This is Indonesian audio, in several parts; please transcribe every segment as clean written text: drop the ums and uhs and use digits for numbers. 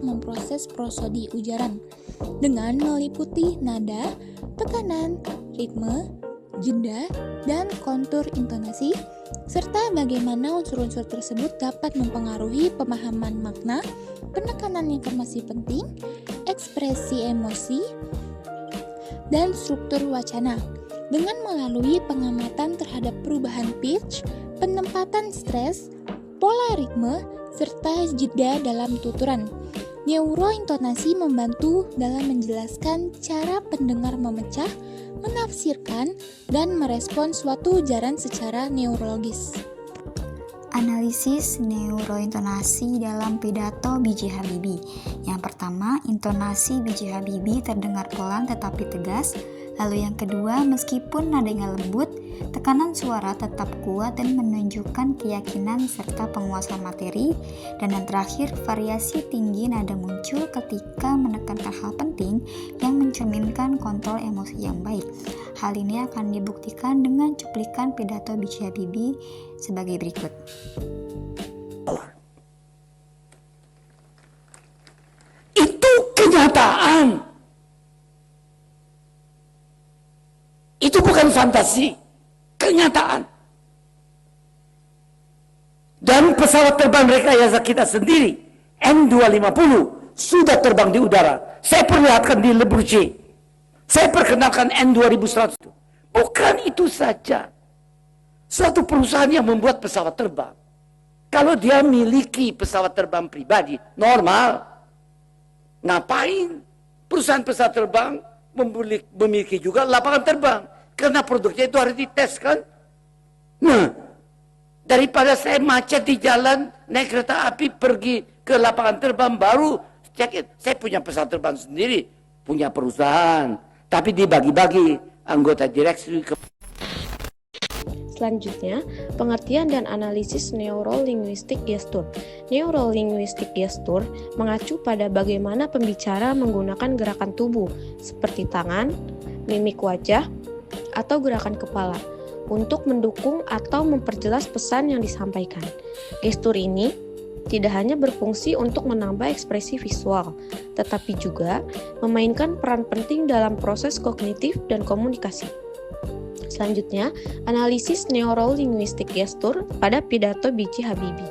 memproses prosodi ujaran dengan meliputi nada, tekanan, ritme, jeda, dan kontur intonasi, serta bagaimana unsur-unsur tersebut dapat mempengaruhi pemahaman makna, penekanan informasi penting, ekspresi emosi, dan struktur wacana. Dengan melalui pengamatan terhadap perubahan pitch, penempatan stres, pola ritme, serta jeda dalam tuturan. Neurointonasi membantu dalam menjelaskan cara pendengar memecah, menafsirkan, dan merespon suatu ujaran secara neurologis. Analisis neurointonasi dalam pidato B.J. Habibie. Yang pertama, intonasi B.J. Habibie terdengar pelan tetapi tegas. Lalu yang kedua, meskipun nadanya lembut, tekanan suara tetap kuat dan menunjukkan keyakinan serta penguasaan materi. Dan yang terakhir, variasi tinggi nada muncul ketika menekankan hal penting yang mencerminkan kontrol emosi yang baik. Hal ini akan dibuktikan dengan cuplikan pidato B.J. Habibie sebagai berikut. Itu kenyataan. Itu bukan fantasi, kenyataan. Dan pesawat terbang rekayasa kita sendiri, N250, sudah terbang di udara. Saya perlihatkan di Le Bourget. Saya perkenalkan N2100. Bukan itu saja. Suatu perusahaan yang membuat pesawat terbang, kalau dia miliki pesawat terbang pribadi, normal. Ngapain perusahaan pesawat terbang memiliki juga lapangan terbang? Karena produknya itu harus dites kan? Nah, daripada saya macet di jalan, naik kereta api, pergi ke lapangan terbang, baru cek, saya punya pesawat terbang sendiri, punya perusahaan, tapi dibagi-bagi anggota direksi ke. Selanjutnya, pengertian dan analisis neurolinguistik gestur. Neurolinguistik gestur mengacu pada bagaimana pembicara menggunakan gerakan tubuh seperti tangan, mimik wajah, atau gerakan kepala untuk mendukung atau memperjelas pesan yang disampaikan. Gestur ini tidak hanya berfungsi untuk menambah ekspresi visual, tetapi juga memainkan peran penting dalam proses kognitif dan komunikasi. Selanjutnya, analisis neurolinguistik gestur pada pidato B.J. Habibie.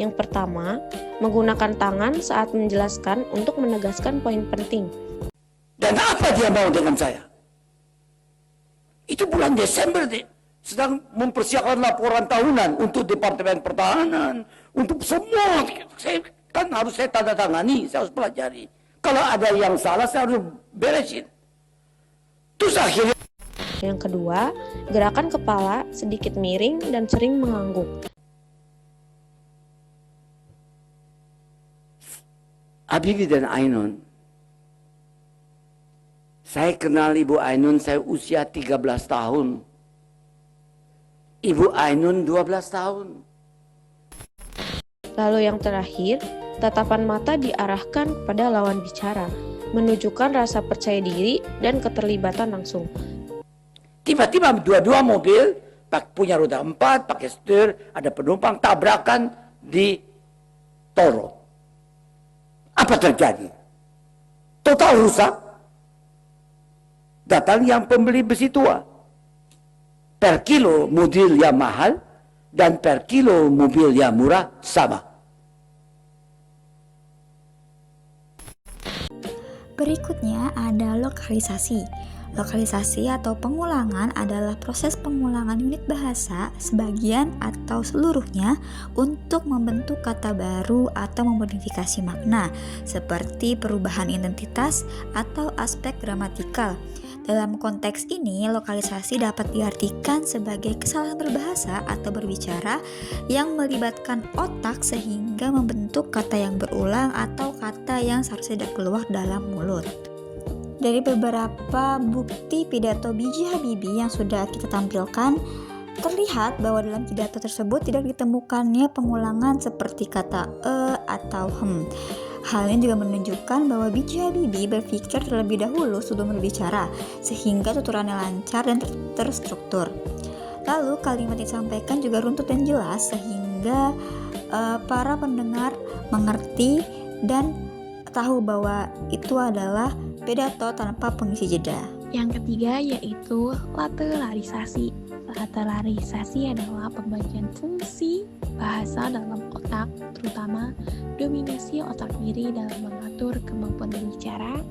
Yang pertama, menggunakan tangan saat menjelaskan untuk menegaskan poin penting. Dan apa dia mau dengan saya? Itu bulan Desember deh, sedang mempersiapkan laporan tahunan untuk Departemen Pertahanan, untuk semua. Saya tanda tangani, saya harus pelajari. Kalau ada yang salah, saya harus beresin. Terus akhirnya. Yang kedua, gerakan kepala sedikit miring dan sering mengangguk. Habibie dan Ainun. Saya kenal Ibu Ainun, saya usia 13 tahun. Ibu Ainun 12 tahun. Lalu yang terakhir, tatapan mata diarahkan kepada lawan bicara, menunjukkan rasa percaya diri dan keterlibatan langsung. Tiba-tiba dua-dua mobil punya roda 4, pakai setir, ada penumpang, tabrakan di Toro. Apa terjadi? Total rusak. Datang yang pembeli besi tua. Per kilo mobil yang mahal dan per kilo mobil yang murah sama. Berikutnya ada lokalisasi. Lokalisasi atau pengulangan adalah proses pengulangan unit bahasa sebagian atau seluruhnya untuk membentuk kata baru atau memodifikasi makna, seperti perubahan identitas atau aspek gramatikal. Dalam konteks ini, lokalisasi dapat diartikan sebagai kesalahan berbahasa atau berbicara yang melibatkan otak sehingga membentuk kata yang berulang atau kata yang seharusnya tidak keluar dalam mulut. Dari beberapa bukti pidato B.J. Habibie yang sudah kita tampilkan, terlihat bahwa dalam pidato tersebut tidak ditemukannya pengulangan seperti kata atau Hal ini juga menunjukkan bahwa B.J. Habibie berpikir terlebih dahulu sebelum berbicara, sehingga tuturannya lancar dan terstruktur. Lalu kalimat yang disampaikan juga runtut dan jelas, sehingga para pendengar mengerti dan tahu bahwa itu adalah pidato tanpa pengisi jeda. Yang ketiga yaitu lateralisasi. Lateralisasi adalah pembagian fungsi bahasa dalam otak, terutama dominasi otak kiri dalam mengatur kemampuan berbicara,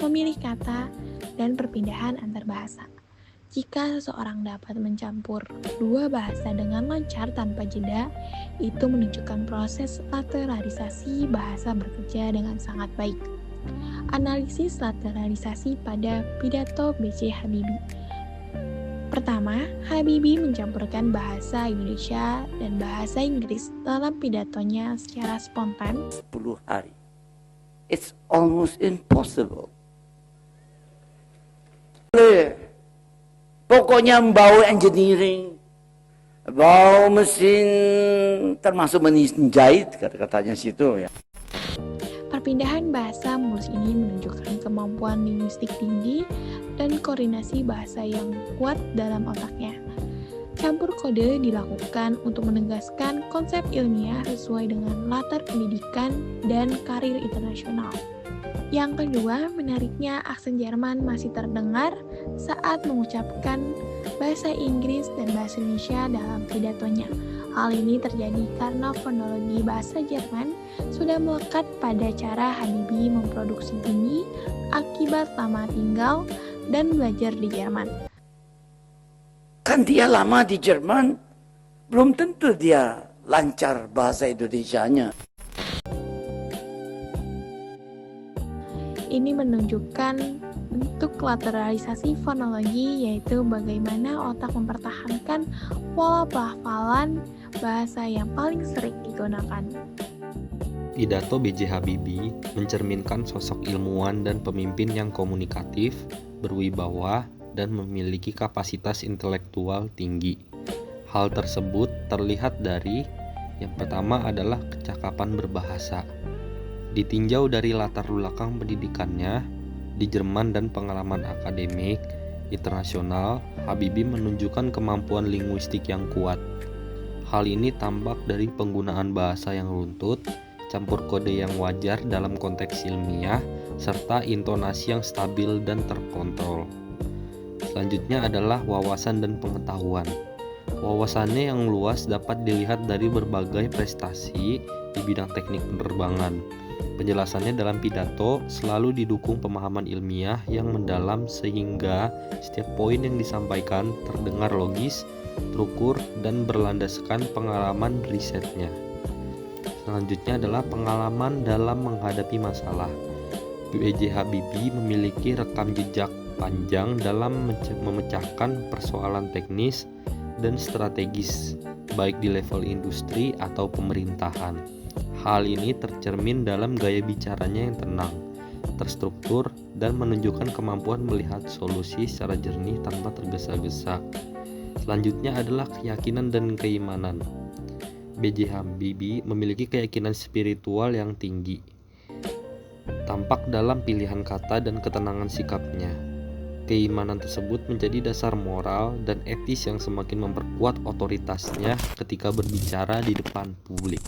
memilih kata, dan perpindahan antar bahasa. Jika seseorang dapat mencampur dua bahasa dengan lancar tanpa jeda, itu menunjukkan proses lateralisasi bahasa bekerja dengan sangat baik. Analisis lateralisasi pada pidato B.J. Habibie. Pertama, Habibie mencampurkan bahasa Indonesia dan bahasa Inggris dalam pidatonya secara spontan. 10 hari. It's almost impossible. Pokoknya bau engineering, bau mesin, termasuk menjahit kata-katanya situ ya. Perpindahan bahasa mulus ini menunjukkan kemampuan linguistik tinggi dan koordinasi bahasa yang kuat dalam otaknya. Campur kode dilakukan untuk menegaskan konsep ilmiah sesuai dengan latar pendidikan dan karir internasional. Yang kedua, menariknya aksen Jerman masih terdengar saat mengucapkan bahasa Inggris dan bahasa Indonesia dalam pidatonya. Hal ini terjadi karena fonologi bahasa Jerman sudah melekat pada cara Habibie memproduksi bunyi akibat lama tinggal dan belajar di Jerman. Kan dia lama di Jerman, belum tentu dia lancar bahasa Indonesianya. Ini menunjukkan bentuk lateralisasi fonologi, yaitu bagaimana otak mempertahankan pola pelafalan bahasa yang paling sering digunakan. Pidato B.J. Habibie mencerminkan sosok ilmuwan dan pemimpin yang komunikatif, berwibawa, dan memiliki kapasitas intelektual tinggi. Hal tersebut terlihat dari yang pertama adalah kecakapan berbahasa. Ditinjau dari latar belakang pendidikannya di Jerman dan pengalaman akademik internasional, Habibie menunjukkan kemampuan linguistik yang kuat. Hal ini tampak dari penggunaan bahasa yang runtut, campur kode yang wajar dalam konteks ilmiah, serta intonasi yang stabil dan terkontrol. Selanjutnya adalah wawasan dan pengetahuan. Wawasannya yang luas dapat dilihat dari berbagai prestasi di bidang teknik penerbangan. Penjelasannya dalam pidato selalu didukung pemahaman ilmiah yang mendalam sehingga setiap poin yang disampaikan terdengar logis, terukur, dan berlandaskan pengalaman risetnya. Selanjutnya adalah pengalaman dalam menghadapi masalah. B.J. Habibie memiliki rekam jejak panjang dalam memecahkan persoalan teknis dan strategis, baik di level industri atau pemerintahan. Hal ini tercermin dalam gaya bicaranya yang tenang, terstruktur, dan menunjukkan kemampuan melihat solusi secara jernih tanpa tergesa-gesa. Selanjutnya adalah keyakinan dan keimanan. B.J. Habibie memiliki keyakinan spiritual yang tinggi, tampak dalam pilihan kata dan ketenangan sikapnya. Keimanan tersebut menjadi dasar moral dan etis yang semakin memperkuat otoritasnya ketika berbicara di depan publik.